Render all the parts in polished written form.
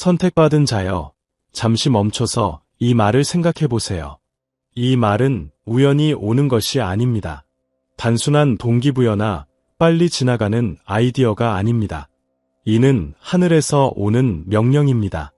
선택받은 자여, 잠시 멈춰서 이 말을 생각해 보세요. 이 말은 우연히 오는 것이 아닙니다. 단순한 동기부여나 빨리 지나가는 아이디어가 아닙니다. 이는 하늘에서 오는 명령입니다.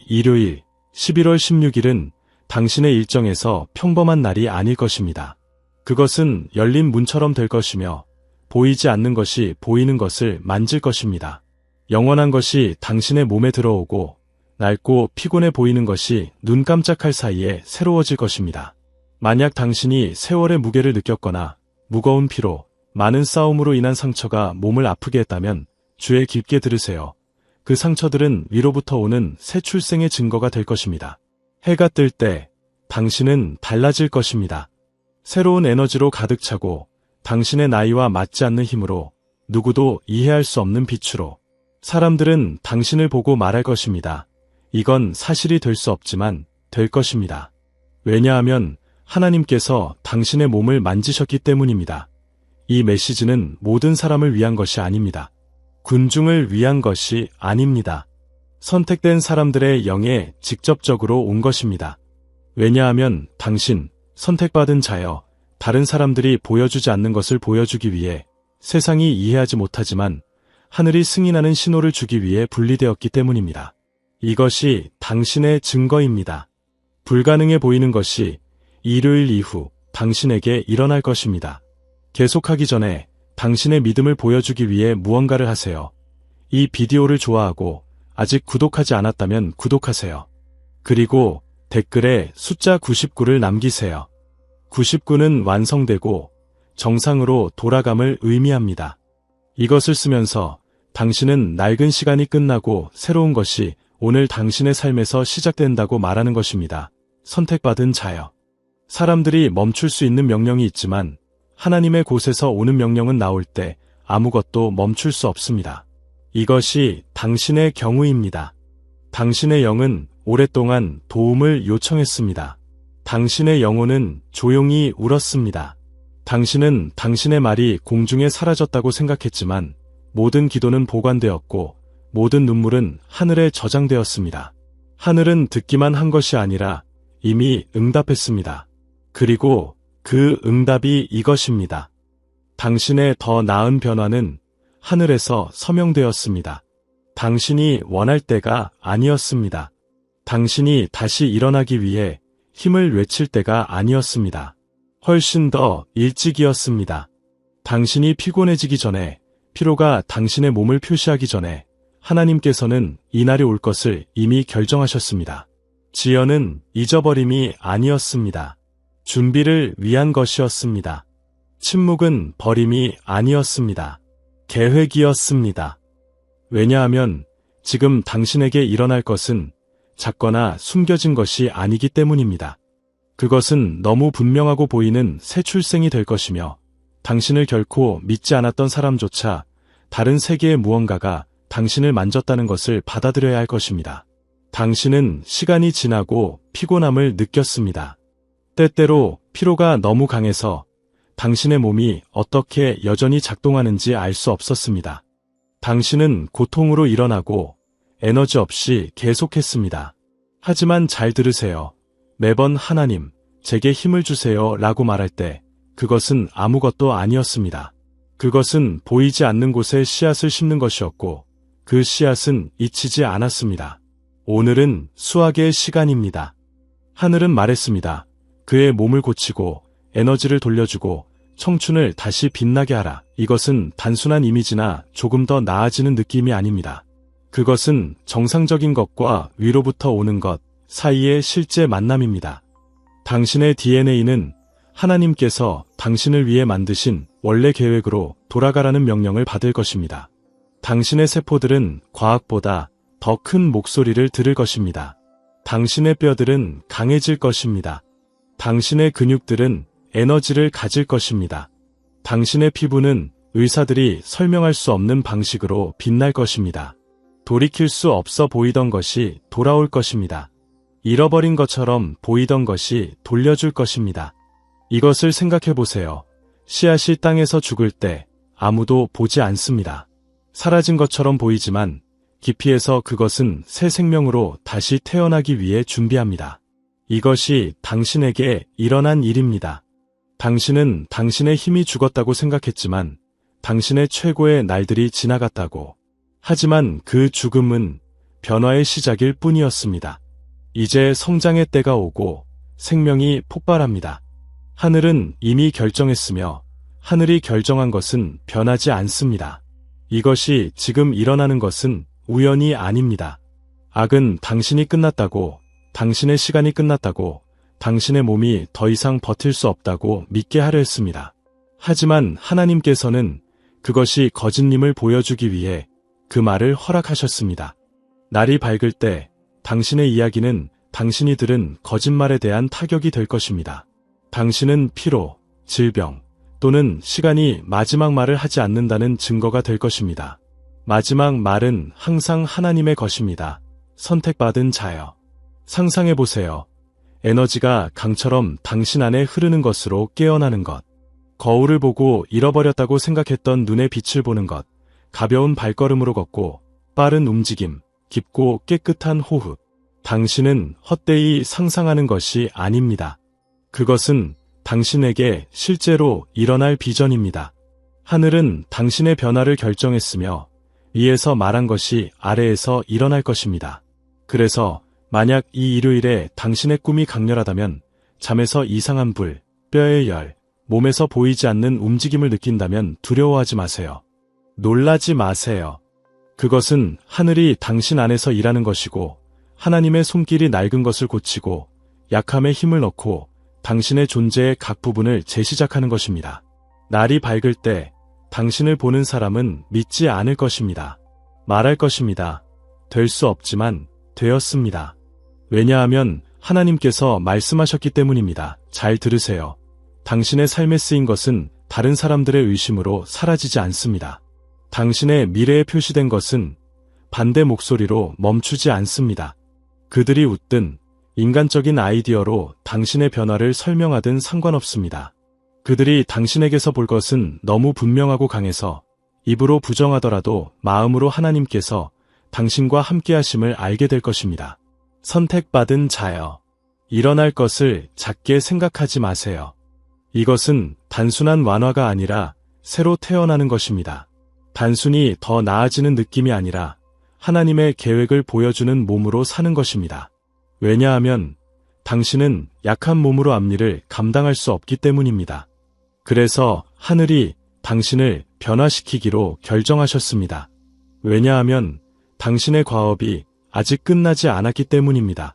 일요일 11월 16일은 당신의 일정에서 평범한 날이 아닐 것입니다. 그것은 열린 문처럼 될 것이며 보이지 않는 것이 보이는 것을 만질 것입니다. 영원한 것이 당신의 몸에 들어오고 낡고 피곤해 보이는 것이 눈 깜짝할 사이에 새로워질 것입니다. 만약 당신이 세월의 무게를 느꼈거나 무거운 피로, 많은 싸움으로 인한 상처가 몸을 아프게 했다면 주의 깊게 들으세요. 그 상처들은 위로부터 오는 새 출생의 증거가 될 것입니다. 해가 뜰 때 당신은 달라질 것입니다. 새로운 에너지로 가득 차고 당신의 나이와 맞지 않는 힘으로 누구도 이해할 수 없는 빛으로 사람들은 당신을 보고 말할 것입니다. 이건 사실이 될 수 없지만 될 것입니다. 왜냐하면 하나님께서 당신의 몸을 만지셨기 때문입니다. 이 메시지는 모든 사람을 위한 것이 아닙니다. 군중을 위한 것이 아닙니다. 선택된 사람들의 영에 직접적으로 온 것입니다. 왜냐하면 당신, 선택받은 자여, 다른 사람들이 보여주지 않는 것을 보여주기 위해 세상이 이해하지 못하지만 하늘이 승인하는 신호를 주기 위해 분리되었기 때문입니다. 이것이 당신의 증거입니다. 불가능해 보이는 것이 일요일 이후 당신에게 일어날 것입니다. 계속하기 전에 당신의 믿음을 보여주기 위해 무언가를 하세요. 이 비디오를 좋아하고 아직 구독하지 않았다면 구독하세요. 그리고 댓글에 숫자 99를 남기세요. 99는 완성되고 정상으로 돌아감을 의미합니다. 이것을 쓰면서 당신은 낡은 시간이 끝나고 새로운 것이 오늘 당신의 삶에서 시작된다고 말하는 것입니다. 선택받은 자여. 사람들이 멈출 수 있는 명령이 있지만 하나님의 곳에서 오는 명령은 나올 때 아무것도 멈출 수 없습니다. 이것이 당신의 경우입니다. 당신의 영은 오랫동안 도움을 요청했습니다. 당신의 영혼은 조용히 울었습니다. 당신은 당신의 말이 공중에 사라졌다고 생각했지만 모든 기도는 보관되었고 모든 눈물은 하늘에 저장되었습니다. 하늘은 듣기만 한 것이 아니라 이미 응답했습니다. 그리고 그 응답이 이것입니다. 당신의 더 나은 변화는 하늘에서 서명되었습니다. 당신이 원할 때가 아니었습니다. 당신이 다시 일어나기 위해 힘을 외칠 때가 아니었습니다. 훨씬 더 일찍이었습니다. 당신이 피곤해지기 전에, 피로가 당신의 몸을 표시하기 전에 하나님께서는 이날이 올 것을 이미 결정하셨습니다. 지연은 잊어버림이 아니었습니다. 준비를 위한 것이었습니다. 침묵은 버림이 아니었습니다. 계획이었습니다. 왜냐하면 지금 당신에게 일어날 것은 작거나 숨겨진 것이 아니기 때문입니다. 그것은 너무 분명하고 보이는 새 출생이 될 것이며 당신을 결코 믿지 않았던 사람조차 다른 세계의 무언가가 당신을 만졌다는 것을 받아들여야 할 것입니다. 당신은 시간이 지나고 피곤함을 느꼈습니다. 때때로 피로가 너무 강해서 당신의 몸이 어떻게 여전히 작동하는지 알 수 없었습니다. 당신은 고통으로 일어나고 에너지 없이 계속했습니다. 하지만 잘 들으세요. 매번 하나님, 제게 힘을 주세요 라고 말할 때 그것은 아무것도 아니었습니다. 그것은 보이지 않는 곳에 씨앗을 심는 것이었고 그 씨앗은 잊히지 않았습니다. 오늘은 수학의 시간입니다. 하늘은 말했습니다. 그의 몸을 고치고 에너지를 돌려주고 청춘을 다시 빛나게 하라. 이것은 단순한 이미지나 조금 더 나아지는 느낌이 아닙니다. 그것은 정상적인 것과 위로부터 오는 것 사이의 실제 만남입니다. 당신의 DNA는 하나님께서 당신을 위해 만드신 원래 계획으로 돌아가라는 명령을 받을 것입니다. 당신의 세포들은 과학보다 더 큰 목소리를 들을 것입니다. 당신의 뼈들은 강해질 것입니다. 당신의 근육들은 에너지를 가질 것입니다. 당신의 피부는 의사들이 설명할 수 없는 방식으로 빛날 것입니다. 돌이킬 수 없어 보이던 것이 돌아올 것입니다. 잃어버린 것처럼 보이던 것이 돌려줄 것입니다. 이것을 생각해 보세요. 씨앗이 땅에서 죽을 때 아무도 보지 않습니다. 사라진 것처럼 보이지만 깊이에서 그것은 새 생명으로 다시 태어나기 위해 준비합니다. 이것이 당신에게 일어난 일입니다. 당신은 당신의 힘이 죽었다고 생각했지만 당신의 최고의 날들이 지나갔다고. 하지만 그 죽음은 변화의 시작일 뿐이었습니다. 이제 성장의 때가 오고 생명이 폭발합니다. 하늘은 이미 결정했으며 하늘이 결정한 것은 변하지 않습니다. 이것이 지금 일어나는 것은 우연이 아닙니다. 악은 당신이 끝났다고, 당신의 시간이 끝났다고, 당신의 몸이 더 이상 버틸 수 없다고 믿게 하려 했습니다. 하지만 하나님께서는 그것이 거짓임을 보여주기 위해 그 말을 허락하셨습니다. 날이 밝을 때 당신의 이야기는 당신이 들은 거짓말에 대한 타격이 될 것입니다. 당신은 피로, 질병 또는 시간이 마지막 말을 하지 않는다는 증거가 될 것입니다. 마지막 말은 항상 하나님의 것입니다. 선택받은 자여. 상상해보세요. 에너지가 강처럼 당신 안에 흐르는 것으로 깨어나는 것. 거울을 보고 잃어버렸다고 생각했던 눈의 빛을 보는 것. 가벼운 발걸음으로 걷고 빠른 움직임, 깊고 깨끗한 호흡. 당신은 헛되이 상상하는 것이 아닙니다. 그것은 당신에게 실제로 일어날 비전입니다. 하늘은 당신의 변화를 결정했으며 위에서 말한 것이 아래에서 일어날 것입니다. 그래서 만약 이 일요일에 당신의 꿈이 강렬하다면, 잠에서 이상한 불, 뼈의 열, 몸에서 보이지 않는 움직임을 느낀다면 두려워하지 마세요. 놀라지 마세요. 그것은 하늘이 당신 안에서 일하는 것이고 하나님의 손길이 낡은 것을 고치고 약함에 힘을 넣고 당신의 존재의 각 부분을 재시작하는 것입니다. 날이 밝을 때 당신을 보는 사람은 믿지 않을 것입니다. 말할 것입니다. 될 수 없지만 되었습니다. 왜냐하면 하나님께서 말씀하셨기 때문입니다. 잘 들으세요. 당신의 삶에 쓰인 것은 다른 사람들의 의심으로 사라지지 않습니다. 당신의 미래에 표시된 것은 반대 목소리로 멈추지 않습니다. 그들이 웃든 인간적인 아이디어로 당신의 변화를 설명하든 상관없습니다. 그들이 당신에게서 볼 것은 너무 분명하고 강해서 입으로 부정하더라도 마음으로 하나님께서 당신과 함께하심을 알게 될 것입니다. 선택받은 자여. 일어날 것을 작게 생각하지 마세요. 이것은 단순한 완화가 아니라 새로 태어나는 것입니다. 단순히 더 나아지는 느낌이 아니라 하나님의 계획을 보여주는 몸으로 사는 것입니다. 왜냐하면 당신은 약한 몸으로 앞일을 감당할 수 없기 때문입니다. 그래서 하늘이 당신을 변화시키기로 결정하셨습니다. 왜냐하면 당신의 과업이 아직 끝나지 않았기 때문입니다.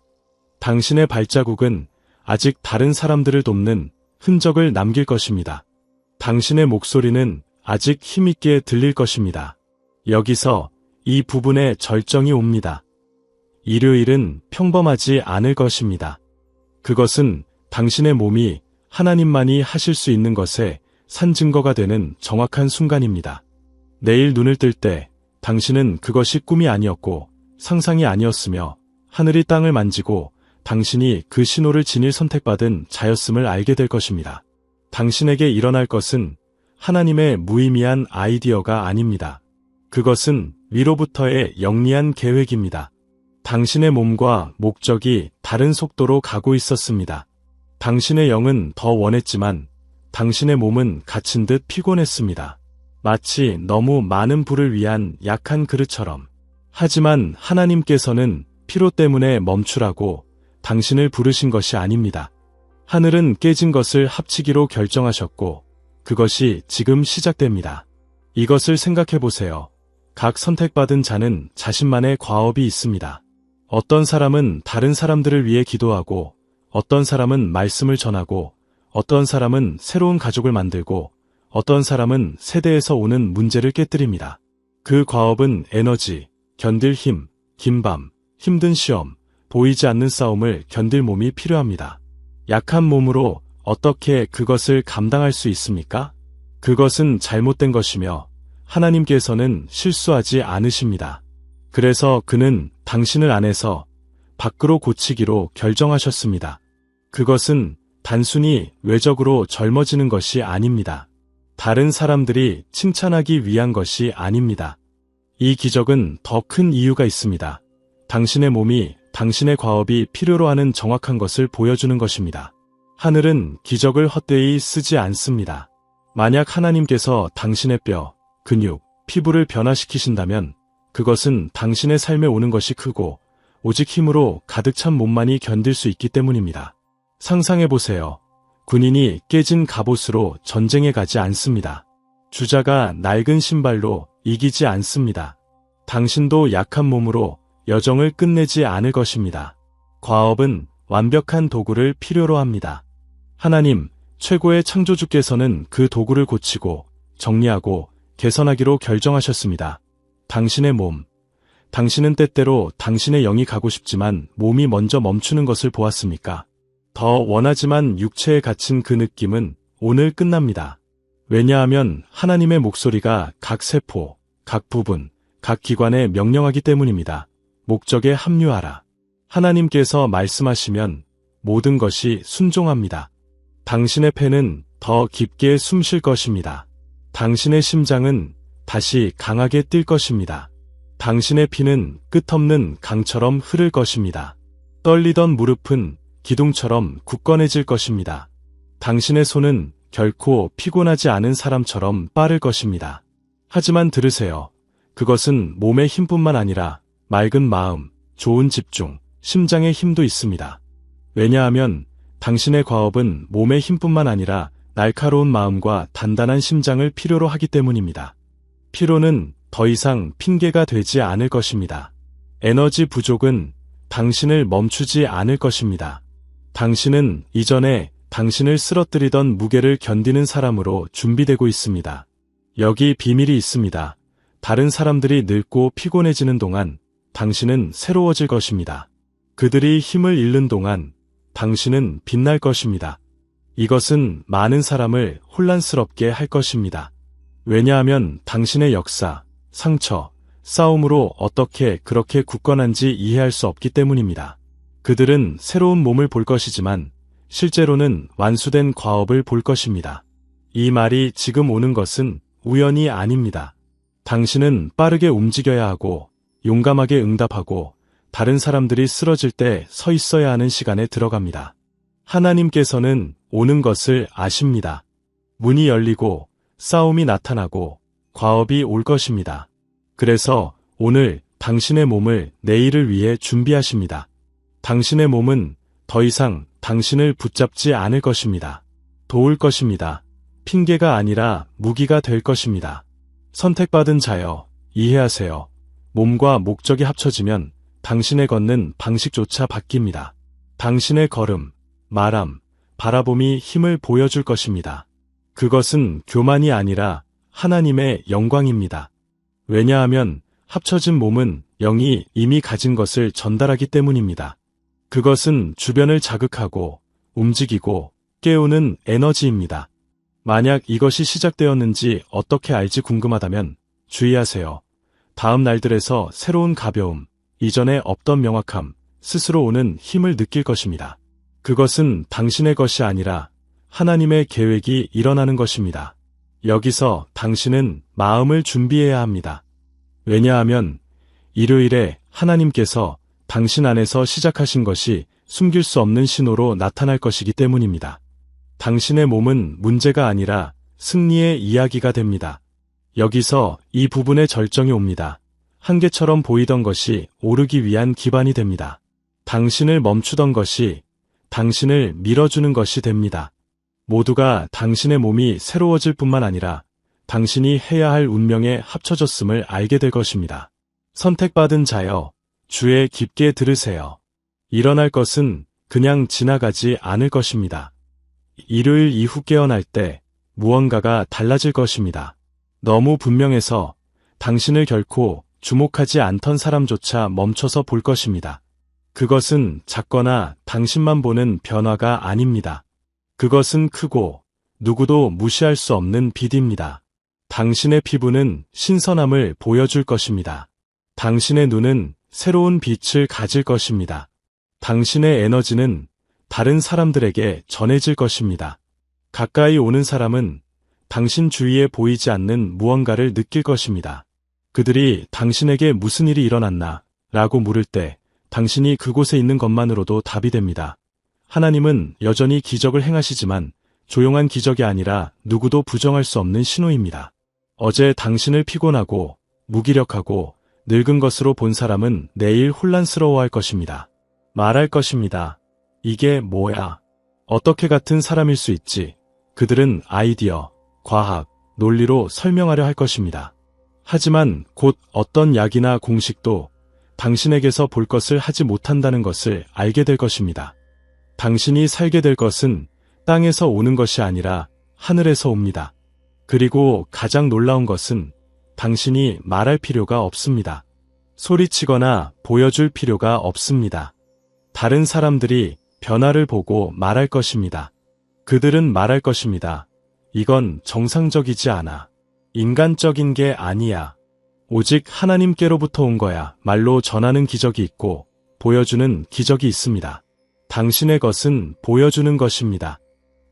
당신의 발자국은 아직 다른 사람들을 돕는 흔적을 남길 것입니다. 당신의 목소리는 아직 힘있게 들릴 것입니다. 여기서 이 부분에 절정이 옵니다. 일요일은 평범하지 않을 것입니다. 그것은 당신의 몸이 하나님만이 하실 수 있는 것에 산 증거가 되는 정확한 순간입니다. 내일 눈을 뜰 때 당신은 그것이 꿈이 아니었고 상상이 아니었으며 하늘이 땅을 만지고 당신이 그 신호를 지닐 선택받은 자였음을 알게 될 것입니다. 당신에게 일어날 것은 하나님의 무의미한 아이디어가 아닙니다. 그것은 위로부터의 영리한 계획입니다. 당신의 몸과 목적이 다른 속도로 가고 있었습니다. 당신의 영은 더 원했지만 당신의 몸은 갇힌 듯 피곤했습니다. 마치 너무 많은 불을 위한 약한 그릇처럼. 하지만 하나님께서는 피로 때문에 멈추라고 당신을 부르신 것이 아닙니다. 하늘은 깨진 것을 합치기로 결정하셨고 그것이 지금 시작됩니다. 이것을 생각해 보세요. 각 선택받은 자는 자신만의 과업이 있습니다. 어떤 사람은 다른 사람들을 위해 기도하고, 어떤 사람은 말씀을 전하고, 어떤 사람은 새로운 가족을 만들고, 어떤 사람은 세대에서 오는 문제를 깨뜨립니다. 그 과업은 에너지, 견딜 힘, 긴 밤, 힘든 시험, 보이지 않는 싸움을 견딜 몸이 필요합니다. 약한 몸으로 어떻게 그것을 감당할 수 있습니까? 그것은 잘못된 것이며 하나님께서는 실수하지 않으십니다. 그래서 그는 당신을 안에서 밖으로 고치기로 결정하셨습니다. 그것은 단순히 외적으로 젊어지는 것이 아닙니다. 다른 사람들이 칭찬하기 위한 것이 아닙니다. 이 기적은 더 큰 이유가 있습니다. 당신의 몸이 당신의 과업이 필요로 하는 정확한 것을 보여주는 것입니다. 하늘은 기적을 헛되이 쓰지 않습니다. 만약 하나님께서 당신의 뼈, 근육, 피부를 변화시키신다면 그것은 당신의 삶에 오는 것이 크고 오직 힘으로 가득 찬 몸만이 견딜 수 있기 때문입니다. 상상해보세요. 군인이 깨진 갑옷으로 전쟁에 가지 않습니다. 주자가 낡은 신발로 이기지 않습니다. 당신도 약한 몸으로 여정을 끝내지 않을 것입니다. 과업은 완벽한 도구를 필요로 합니다. 하나님, 최고의 창조주께서는 그 도구를 고치고 정리하고 개선하기로 결정하셨습니다. 당신의 몸. 당신은 때때로 당신의 영이 가고 싶지만 몸이 먼저 멈추는 것을 보았습니까? 더 원하지만 육체에 갇힌 그 느낌은 오늘 끝납니다. 왜냐하면 하나님의 목소리가 각 세포, 각 부분, 각 기관에 명령하기 때문입니다. 목적에 합류하라. 하나님께서 말씀하시면 모든 것이 순종합니다. 당신의 폐는 더 깊게 숨 쉴 것입니다. 당신의 심장은 다시 강하게 뛸 것입니다. 당신의 피는 끝없는 강처럼 흐를 것입니다. 떨리던 무릎은 기둥처럼 굳건해질 것입니다. 당신의 손은 결코 피곤하지 않은 사람처럼 빠를 것입니다. 하지만 들으세요. 그것은 몸의 힘뿐만 아니라 맑은 마음, 좋은 집중, 심장의 힘도 있습니다. 왜냐하면 당신의 과업은 몸의 힘뿐만 아니라 날카로운 마음과 단단한 심장을 필요로 하기 때문입니다. 피로는 더 이상 핑계가 되지 않을 것입니다. 에너지 부족은 당신을 멈추지 않을 것입니다. 당신은 이전에 당신을 쓰러뜨리던 무게를 견디는 사람으로 준비되고 있습니다. 여기 비밀이 있습니다. 다른 사람들이 늙고 피곤해지는 동안 당신은 새로워질 것입니다. 그들이 힘을 잃는 동안 당신은 빛날 것입니다. 이것은 많은 사람을 혼란스럽게 할 것입니다. 왜냐하면 당신의 역사, 상처, 싸움으로 어떻게 그렇게 굳건한지 이해할 수 없기 때문입니다. 그들은 새로운 몸을 볼 것이지만 실제로는 완수된 과업을 볼 것입니다. 이 말이 지금 오는 것은 우연이 아닙니다. 당신은 빠르게 움직여야 하고 용감하게 응답하고 다른 사람들이 쓰러질 때 서 있어야 하는 시간에 들어갑니다. 하나님께서는 오는 것을 아십니다. 문이 열리고 싸움이 나타나고 과업이 올 것입니다. 그래서 오늘 당신의 몸을 내일을 위해 준비하십니다. 당신의 몸은 더 이상 당신을 붙잡지 않을 것입니다. 도울 것입니다. 핑계가 아니라 무기가 될 것입니다. 선택받은 자여, 이해하세요. 몸과 목적이 합쳐지면 당신의 걷는 방식조차 바뀝니다. 당신의 걸음, 말함, 바라봄이 힘을 보여줄 것입니다. 그것은 교만이 아니라 하나님의 영광입니다. 왜냐하면 합쳐진 몸은 영이 이미 가진 것을 전달하기 때문입니다. 그것은 주변을 자극하고 움직이고 깨우는 에너지입니다. 만약 이것이 시작되었는지 어떻게 알지 궁금하다면 주의하세요. 다음 날들에서 새로운 가벼움, 이전에 없던 명확함, 스스로 오는 힘을 느낄 것입니다. 그것은 당신의 것이 아니라 하나님의 계획이 일어나는 것입니다. 여기서 당신은 마음을 준비해야 합니다. 왜냐하면 일요일에 하나님께서 당신 안에서 시작하신 것이 숨길 수 없는 신호로 나타날 것이기 때문입니다. 당신의 몸은 문제가 아니라 승리의 이야기가 됩니다. 여기서 이 부분의 절정이 옵니다. 한계처럼 보이던 것이 오르기 위한 기반이 됩니다. 당신을 멈추던 것이 당신을 밀어주는 것이 됩니다. 모두가 당신의 몸이 새로워질 뿐만 아니라 당신이 해야 할 운명에 합쳐졌음을 알게 될 것입니다. 선택받은 자여, 주의 깊게 들으세요. 일어날 것은 그냥 지나가지 않을 것입니다. 일요일 이후 깨어날 때 무언가가 달라질 것입니다. 너무 분명해서 당신을 결코 주목하지 않던 사람조차 멈춰서 볼 것입니다. 그것은 작거나 당신만 보는 변화가 아닙니다. 그것은 크고 누구도 무시할 수 없는 빛입니다. 당신의 피부는 신선함을 보여줄 것입니다. 당신의 눈은 새로운 빛을 가질 것입니다. 당신의 에너지는 다른 사람들에게 전해질 것입니다. 가까이 오는 사람은 당신 주위에 보이지 않는 무언가를 느낄 것입니다. 그들이 당신에게 무슨 일이 일어났나? 라고 물을 때 당신이 그곳에 있는 것만으로도 답이 됩니다. 하나님은 여전히 기적을 행하시지만 조용한 기적이 아니라 누구도 부정할 수 없는 신호입니다. 어제 당신을 피곤하고 무기력하고 늙은 것으로 본 사람은 내일 혼란스러워할 것입니다. 말할 것입니다. 이게 뭐야? 어떻게 같은 사람일 수 있지? 그들은 아이디어, 과학, 논리로 설명하려 할 것입니다. 하지만 곧 어떤 약이나 공식도 당신에게서 볼 것을 하지 못한다는 것을 알게 될 것입니다. 당신이 살게 될 것은 땅에서 오는 것이 아니라 하늘에서 옵니다. 그리고 가장 놀라운 것은 당신이 말할 필요가 없습니다. 소리치거나 보여줄 필요가 없습니다. 다른 사람들이 변화를 보고 말할 것입니다. 그들은 말할 것입니다. 이건 정상적이지 않아. 인간적인 게 아니야. 오직 하나님께로부터 온 거야. 말로 전하는 기적이 있고 보여주는 기적이 있습니다. 당신의 것은 보여주는 것입니다.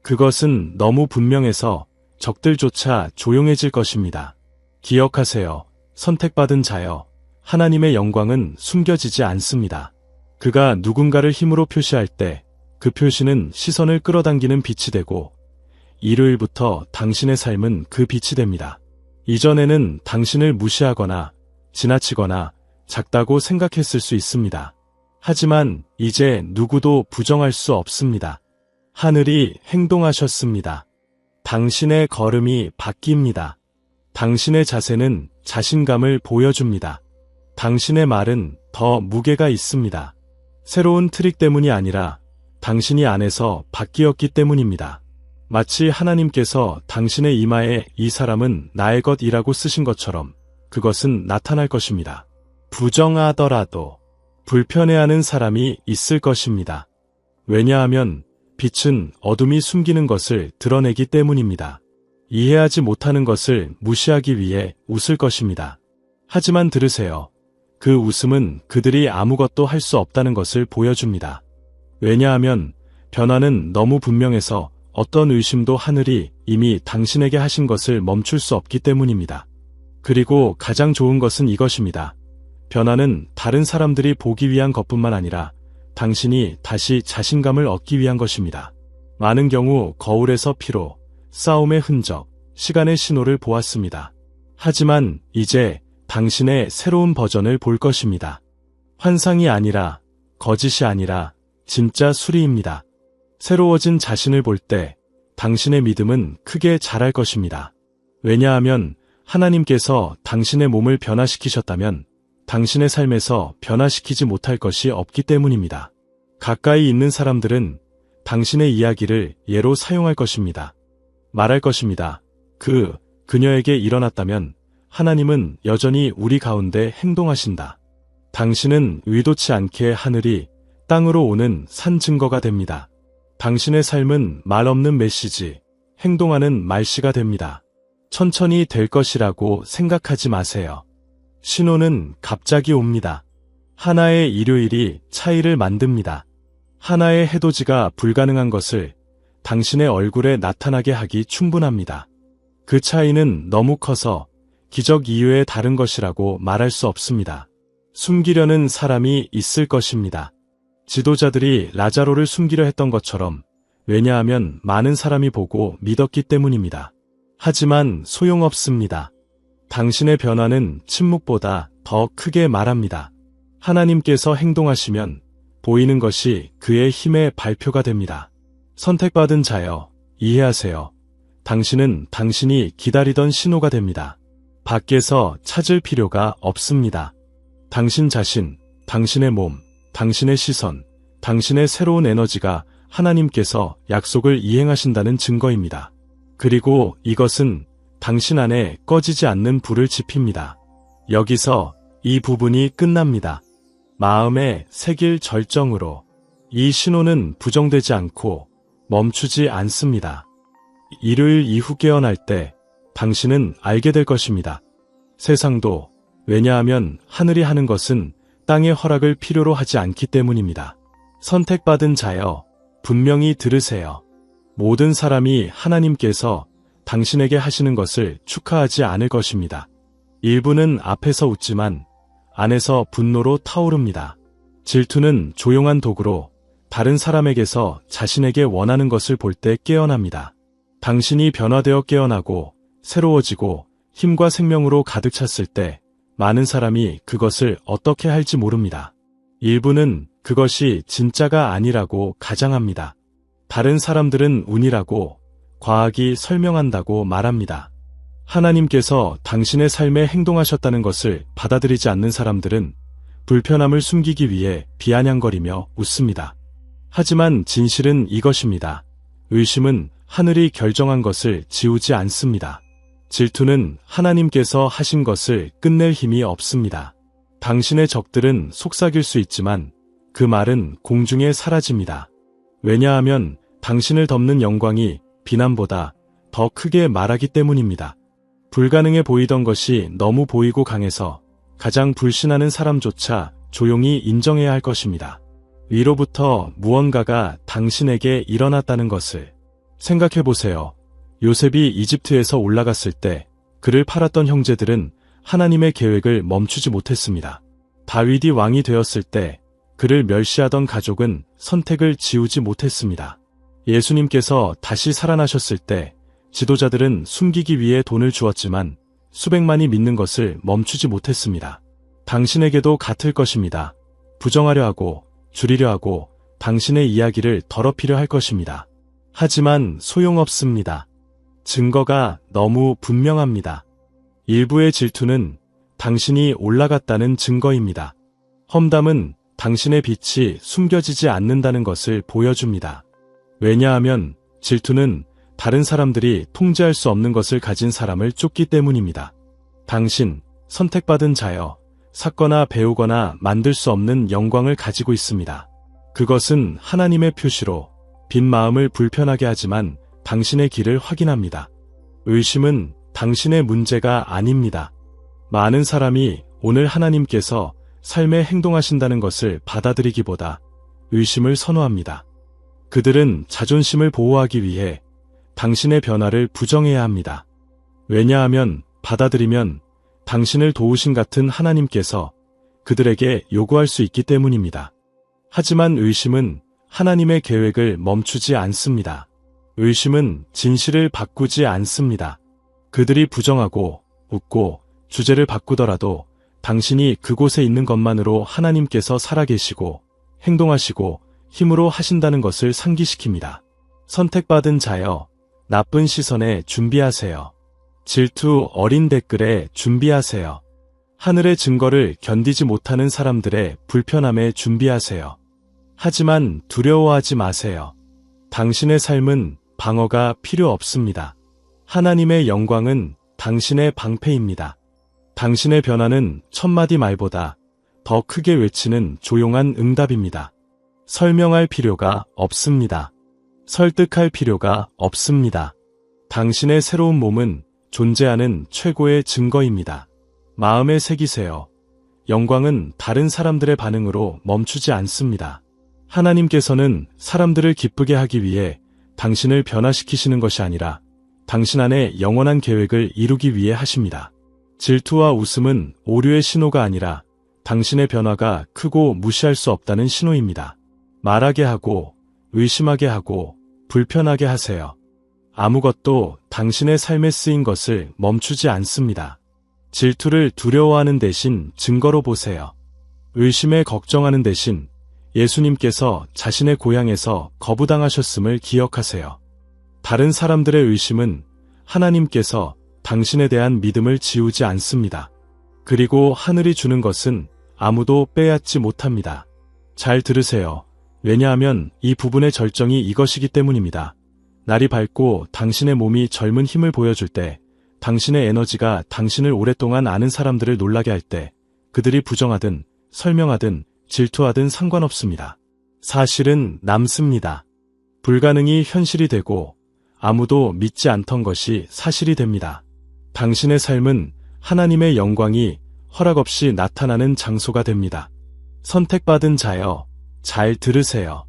그것은 너무 분명해서 적들조차 조용해질 것입니다. 기억하세요. 선택받은 자여. 하나님의 영광은 숨겨지지 않습니다. 그가 누군가를 힘으로 표시할 때 그 표시는 시선을 끌어당기는 빛이 되고 일요일부터 당신의 삶은 그 빛이 됩니다. 이전에는 당신을 무시하거나 지나치거나 작다고 생각했을 수 있습니다. 하지만 이제 누구도 부정할 수 없습니다. 하늘이 행동하셨습니다. 당신의 걸음이 바뀝니다. 당신의 자세는 자신감을 보여줍니다. 당신의 말은 더 무게가 있습니다. 새로운 트릭 때문이 아니라 당신이 안에서 바뀌었기 때문입니다. 마치 하나님께서 당신의 이마에 이 사람은 나의 것이라고 쓰신 것처럼 그것은 나타날 것입니다. 부정하더라도 불편해하는 사람이 있을 것입니다. 왜냐하면 빛은 어둠이 숨기는 것을 드러내기 때문입니다. 이해하지 못하는 것을 무시하기 위해 웃을 것입니다. 하지만 들으세요. 그 웃음은 그들이 아무것도 할 수 없다는 것을 보여줍니다. 왜냐하면 변화는 너무 분명해서 어떤 의심도 하늘이 이미 당신에게 하신 것을 멈출 수 없기 때문입니다. 그리고 가장 좋은 것은 이것입니다. 변화는 다른 사람들이 보기 위한 것뿐만 아니라 당신이 다시 자신감을 얻기 위한 것입니다. 많은 경우 거울에서 피로, 싸움의 흔적, 시간의 신호를 보았습니다. 하지만 이제 당신의 새로운 버전을 볼 것입니다. 환상이 아니라, 거짓이 아니라 진짜 수리입니다. 새로워진 자신을 볼 때 당신의 믿음은 크게 자랄 것입니다. 왜냐하면 하나님께서 당신의 몸을 변화시키셨다면 당신의 삶에서 변화시키지 못할 것이 없기 때문입니다. 가까이 있는 사람들은 당신의 이야기를 예로 사용할 것입니다. 말할 것입니다. 그녀에게 일어났다면 하나님은 여전히 우리 가운데 행동하신다. 당신은 의도치 않게 하늘이 땅으로 오는 산 증거가 됩니다. 당신의 삶은 말 없는 메시지, 행동하는 말씨가 됩니다. 천천히 될 것이라고 생각하지 마세요. 신호는 갑자기 옵니다. 하나의 일요일이 차이를 만듭니다. 하나의 해돋이가 불가능한 것을 당신의 얼굴에 나타나게 하기 충분합니다. 그 차이는 너무 커서 기적 이외의 다른 것이라고 말할 수 없습니다. 숨기려는 사람이 있을 것입니다. 지도자들이 라자로를 숨기려 했던 것처럼 왜냐하면 많은 사람이 보고 믿었기 때문입니다. 하지만 소용없습니다. 당신의 변화는 침묵보다 더 크게 말합니다. 하나님께서 행동하시면 보이는 것이 그의 힘의 발표가 됩니다. 선택받은 자여, 이해하세요. 당신은 당신이 기다리던 신호가 됩니다. 밖에서 찾을 필요가 없습니다. 당신 자신, 당신의 몸, 당신의 시선, 당신의 새로운 에너지가 하나님께서 약속을 이행하신다는 증거입니다. 그리고 이것은 당신 안에 꺼지지 않는 불을 지핍니다. 여기서 이 부분이 끝납니다. 마음에 새길 절정으로. 이 신호는 부정되지 않고 멈추지 않습니다. 일요일 이후 깨어날 때 당신은 알게 될 것입니다. 세상도, 왜냐하면 하늘이 하는 것은 땅의 허락을 필요로 하지 않기 때문입니다. 선택받은 자여, 분명히 들으세요. 모든 사람이 하나님께서 당신에게 하시는 것을 축하하지 않을 것입니다. 일부는 앞에서 웃지만 안에서 분노로 타오릅니다. 질투는 조용한 도구로 다른 사람에게서 자신에게 원하는 것을 볼 때 깨어납니다. 당신이 변화되어 깨어나고 새로워지고 힘과 생명으로 가득 찼을 때 많은 사람이 그것을 어떻게 할지 모릅니다. 일부는 그것이 진짜가 아니라고 가장합니다. 다른 사람들은 운이라고 과학이 설명한다고 말합니다. 하나님께서 당신의 삶에 행동하셨다는 것을 받아들이지 않는 사람들은 불편함을 숨기기 위해 비아냥거리며 웃습니다. 하지만 진실은 이것입니다. 의심은 하늘이 결정한 것을 지우지 않습니다. 질투는 하나님께서 하신 것을 끝낼 힘이 없습니다. 당신의 적들은 속삭일 수 있지만 그 말은 공중에 사라집니다. 왜냐하면 당신을 덮는 영광이 비난보다 더 크게 말하기 때문입니다. 불가능해 보이던 것이 너무 보이고 강해서 가장 불신하는 사람조차 조용히 인정해야 할 것입니다. 위로부터 무언가가 당신에게 일어났다는 것을 생각해 보세요. 요셉이 이집트에서 올라갔을 때 그를 팔았던 형제들은 하나님의 계획을 멈추지 못했습니다. 다윗이 왕이 되었을 때 그를 멸시하던 가족은 선택을 지우지 못했습니다. 예수님께서 다시 살아나셨을 때 지도자들은 숨기기 위해 돈을 주었지만 수백만이 믿는 것을 멈추지 못했습니다. 당신에게도 같을 것입니다. 부정하려 하고 줄이려 하고 당신의 이야기를 더럽히려 할 것입니다. 하지만 소용없습니다. 증거가 너무 분명합니다. 일부의 질투는 당신이 올라갔다는 증거입니다. 험담은 당신의 빛이 숨겨지지 않는다는 것을 보여줍니다. 왜냐하면 질투는 다른 사람들이 통제할 수 없는 것을 가진 사람을 쫓기 때문입니다. 당신, 선택받은 자여, 샀거나 배우거나 만들 수 없는 영광을 가지고 있습니다. 그것은 하나님의 표시로 빈 마음을 불편하게 하지만 당신의 길을 확인합니다. 의심은 당신의 문제가 아닙니다. 많은 사람이 오늘 하나님께서 삶에 행동하신다는 것을 받아들이기보다 의심을 선호합니다. 그들은 자존심을 보호하기 위해 당신의 변화를 부정해야 합니다. 왜냐하면 받아들이면 당신을 도우신 같은 하나님께서 그들에게 요구할 수 있기 때문입니다. 하지만 의심은 하나님의 계획을 멈추지 않습니다. 의심은 진실을 바꾸지 않습니다. 그들이 부정하고 웃고 주제를 바꾸더라도 당신이 그곳에 있는 것만으로 하나님께서 살아계시고 행동하시고 힘으로 하신다는 것을 상기시킵니다. 선택받은 자여, 나쁜 시선에 준비하세요. 질투 어린 댓글에 준비하세요. 하늘의 증거를 견디지 못하는 사람들의 불편함에 준비하세요. 하지만 두려워하지 마세요. 당신의 삶은 방어가 필요 없습니다. 하나님의 영광은 당신의 방패입니다. 당신의 변화는 천마디 말보다 더 크게 외치는 조용한 응답입니다. 설명할 필요가 없습니다. 설득할 필요가 없습니다. 당신의 새로운 몸은 존재하는 최고의 증거입니다. 마음에 새기세요. 영광은 다른 사람들의 반응으로 멈추지 않습니다. 하나님께서는 사람들을 기쁘게 하기 위해 당신을 변화시키시는 것이 아니라 당신 안에 영원한 계획을 이루기 위해 하십니다. 질투와 웃음은 오류의 신호가 아니라 당신의 변화가 크고 무시할 수 없다는 신호입니다. 말하게 하고, 의심하게 하고, 불편하게 하세요. 아무것도 당신의 삶에 쓰인 것을 멈추지 않습니다. 질투를 두려워하는 대신 증거로 보세요. 의심에 걱정하는 대신 예수님께서 자신의 고향에서 거부당하셨음을 기억하세요. 다른 사람들의 의심은 하나님께서 당신에 대한 믿음을 지우지 않습니다. 그리고 하늘이 주는 것은 아무도 빼앗지 못합니다. 잘 들으세요. 왜냐하면 이 부분의 절정이 이것이기 때문입니다. 날이 밝고 당신의 몸이 젊은 힘을 보여줄 때, 당신의 에너지가 당신을 오랫동안 아는 사람들을 놀라게 할 때, 그들이 부정하든 설명하든 질투하든 상관없습니다. 사실은 남습니다. 불가능이 현실이 되고 아무도 믿지 않던 것이 사실이 됩니다. 당신의 삶은 하나님의 영광이 허락 없이 나타나는 장소가 됩니다. 선택받은 자여, 잘 들으세요.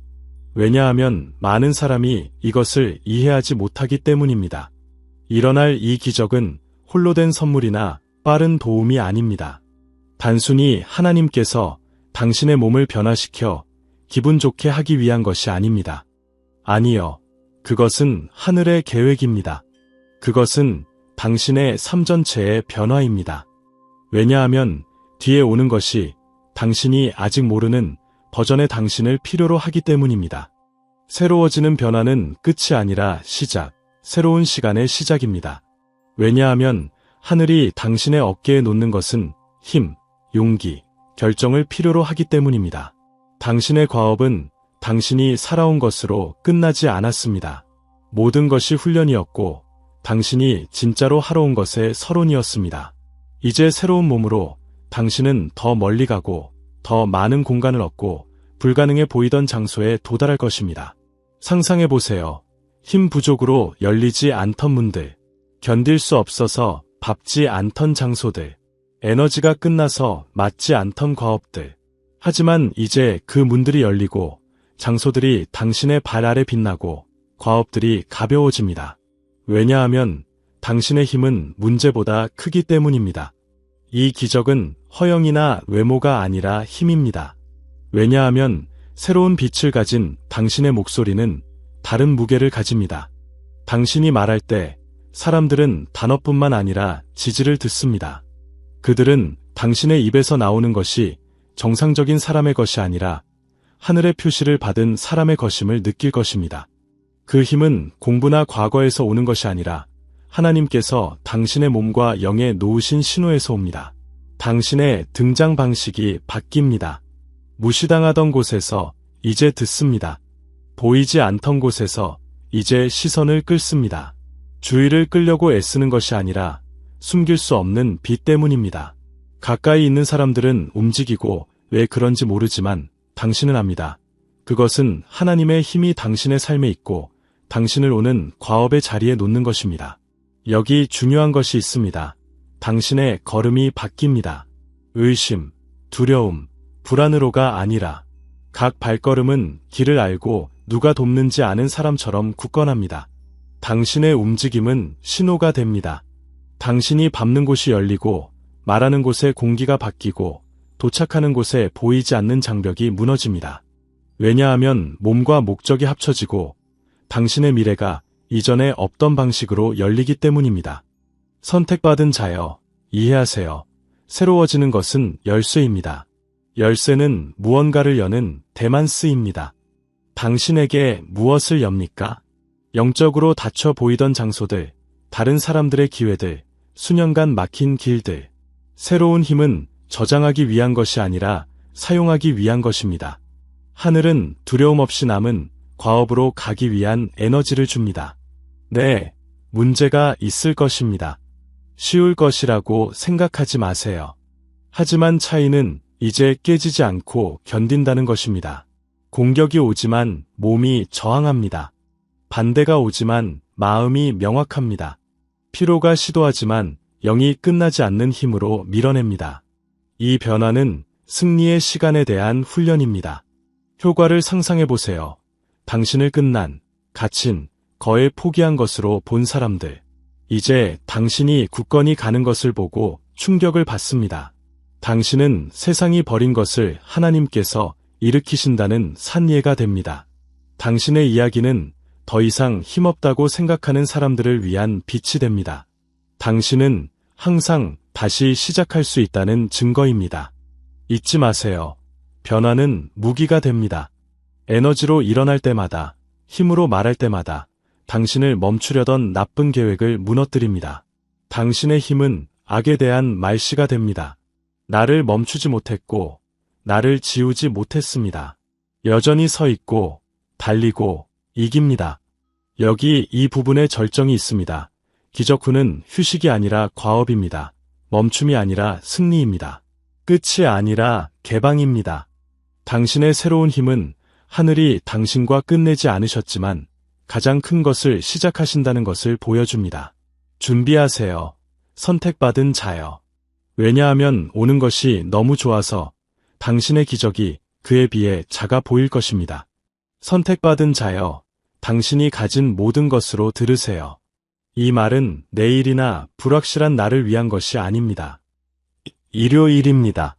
왜냐하면 많은 사람이 이것을 이해하지 못하기 때문입니다. 일어날 이 기적은 홀로 된 선물이나 빠른 도움이 아닙니다. 단순히 하나님께서 당신의 몸을 변화시켜 기분 좋게 하기 위한 것이 아닙니다. 아니요. 그것은 하늘의 계획입니다. 그것은 당신의 삶 전체의 변화입니다. 왜냐하면 뒤에 오는 것이 당신이 아직 모르는 버전의 당신을 필요로 하기 때문입니다. 새로워지는 변화는 끝이 아니라 시작, 새로운 시간의 시작입니다. 왜냐하면 하늘이 당신의 어깨에 놓는 것은 힘, 용기, 결정을 필요로 하기 때문입니다. 당신의 과업은 당신이 살아온 것으로 끝나지 않았습니다. 모든 것이 훈련이었고 당신이 진짜로 하러 온 것의 서론이었습니다. 이제 새로운 몸으로 당신은 더 멀리 가고 더 많은 공간을 얻고 불가능해 보이던 장소에 도달할 것입니다. 상상해보세요. 힘 부족으로 열리지 않던 문들, 견딜 수 없어서 밟지 않던 장소들, 에너지가 끝나서 맞지 않던 과업들. 하지만 이제 그 문들이 열리고 장소들이 당신의 발 아래 빛나고 과업들이 가벼워집니다. 왜냐하면 당신의 힘은 문제보다 크기 때문입니다. 이 기적은 허영이나 외모가 아니라 힘입니다. 왜냐하면 새로운 빛을 가진 당신의 목소리는 다른 무게를 가집니다. 당신이 말할 때 사람들은 단어뿐만 아니라 지지를 듣습니다. 그들은 당신의 입에서 나오는 것이 정상적인 사람의 것이 아니라 하늘의 표시를 받은 사람의 것임을 느낄 것입니다. 그 힘은 공부나 과거에서 오는 것이 아니라 하나님께서 당신의 몸과 영에 놓으신 신호에서 옵니다. 당신의 등장 방식이 바뀝니다. 무시당하던 곳에서 이제 듣습니다. 보이지 않던 곳에서 이제 시선을 끌습니다. 주의를 끌려고 애쓰는 것이 아니라 숨길 수 없는 빛 때문입니다. 가까이 있는 사람들은 움직이고 왜 그런지 모르지만 당신은 압니다. 그것은 하나님의 힘이 당신의 삶에 있고 당신을 오는 과업의 자리에 놓는 것입니다. 여기 중요한 것이 있습니다. 당신의 걸음이 바뀝니다. 의심, 두려움, 불안으로가 아니라 각 발걸음은 길을 알고 누가 돕는지 아는 사람처럼 굳건합니다. 당신의 움직임은 신호가 됩니다. 당신이 밟는 곳이 열리고 말하는 곳의 공기가 바뀌고 도착하는 곳에 보이지 않는 장벽이 무너집니다. 왜냐하면 몸과 목적이 합쳐지고 당신의 미래가 이전에 없던 방식으로 열리기 때문입니다. 선택받은 자여, 이해하세요. 새로워지는 것은 열쇠입니다. 열쇠는 무언가를 여는 대만스입니다. 당신에게 무엇을 엽니까? 영적으로 닫혀 보이던 장소들, 다른 사람들의 기회들, 수년간 막힌 길들. 새로운 힘은 저장하기 위한 것이 아니라 사용하기 위한 것입니다. 하늘은 두려움 없이 남은 과업으로 가기 위한 에너지를 줍니다. 네, 문제가 있을 것입니다. 쉬울 것이라고 생각하지 마세요. 하지만 차이는 이제 깨지지 않고 견딘다는 것입니다. 공격이 오지만 몸이 저항합니다. 반대가 오지만 마음이 명확합니다. 피로가 시도하지만 영이 끝나지 않는 힘으로 밀어냅니다. 이 변화는 승리의 시간에 대한 훈련입니다. 효과를 상상해보세요. 당신을 끝난, 갇힌, 거에 포기한 것으로 본 사람들. 이제 당신이 굳건히 가는 것을 보고 충격을 받습니다. 당신은 세상이 버린 것을 하나님께서 일으키신다는 산예가 됩니다. 당신의 이야기는 더 이상 힘없다고 생각하는 사람들을 위한 빛이 됩니다. 당신은 항상 다시 시작할 수 있다는 증거입니다. 잊지 마세요. 변화는 무기가 됩니다. 에너지로 일어날 때마다, 힘으로 말할 때마다 당신을 멈추려던 나쁜 계획을 무너뜨립니다. 당신의 힘은 악에 대한 말씨가 됩니다. 나를 멈추지 못했고, 나를 지우지 못했습니다. 여전히 서 있고, 달리고, 이깁니다. 여기 이 부분에 절정이 있습니다. 기적 후는 휴식이 아니라 과업입니다. 멈춤이 아니라 승리입니다. 끝이 아니라 개방입니다. 당신의 새로운 힘은 하늘이 당신과 끝내지 않으셨지만 가장 큰 것을 시작하신다는 것을 보여줍니다. 준비하세요. 선택받은 자여. 왜냐하면 오는 것이 너무 좋아서 당신의 기적이 그에 비해 작아 보일 것입니다. 선택받은 자여, 당신이 가진 모든 것으로 들으세요. 이 말은 내일이나 불확실한 날을 위한 것이 아닙니다. 일요일입니다.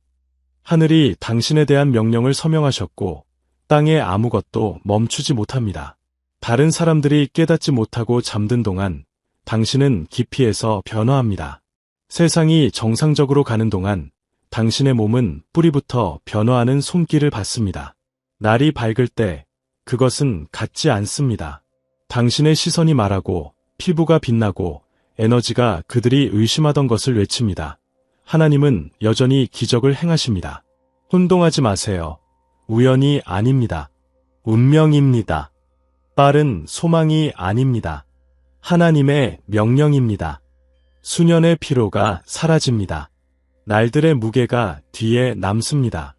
하늘이 당신에 대한 명령을 서명하셨고 땅에 아무것도 멈추지 못합니다. 다른 사람들이 깨닫지 못하고 잠든 동안 당신은 기피해서 변화합니다. 세상이 정상적으로 가는 동안 당신의 몸은 뿌리부터 변화하는 손길을 받습니다. 날이 밝을 때 그것은 같지 않습니다. 당신의 시선이 말하고 피부가 빛나고 에너지가 그들이 의심하던 것을 외칩니다. 하나님은 여전히 기적을 행하십니다. 혼동하지 마세요. 우연이 아닙니다. 운명입니다. 빠른 소망이 아닙니다. 하나님의 명령입니다. 수년의 피로가 사라집니다. 날들의 무게가 뒤에 남습니다.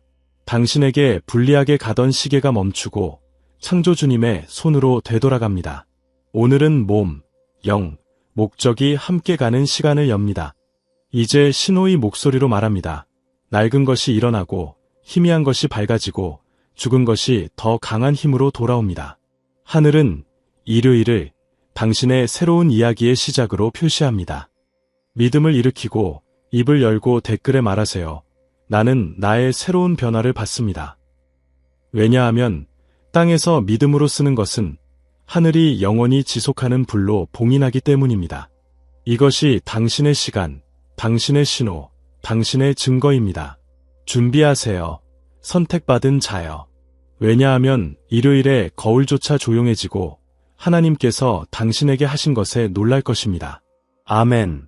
당신에게 불리하게 가던 시계가 멈추고 창조주님의 손으로 되돌아갑니다. 오늘은 몸, 영, 목적이 함께 가는 시간을 엽니다. 이제 신호의 목소리로 말합니다. 낡은 것이 일어나고 희미한 것이 밝아지고 죽은 것이 더 강한 힘으로 돌아옵니다. 하늘은 일요일을 당신의 새로운 이야기의 시작으로 표시합니다. 믿음을 일으키고 입을 열고 댓글에 말하세요. 나는 나의 새로운 변화를 받습니다. 왜냐하면 땅에서 믿음으로 쓰는 것은 하늘이 영원히 지속하는 불로 봉인하기 때문입니다. 이것이 당신의 시간, 당신의 신호, 당신의 증거입니다. 준비하세요. 선택받은 자여. 왜냐하면 일요일에 거울조차 조용해지고 하나님께서 당신에게 하신 것에 놀랄 것입니다. 아멘.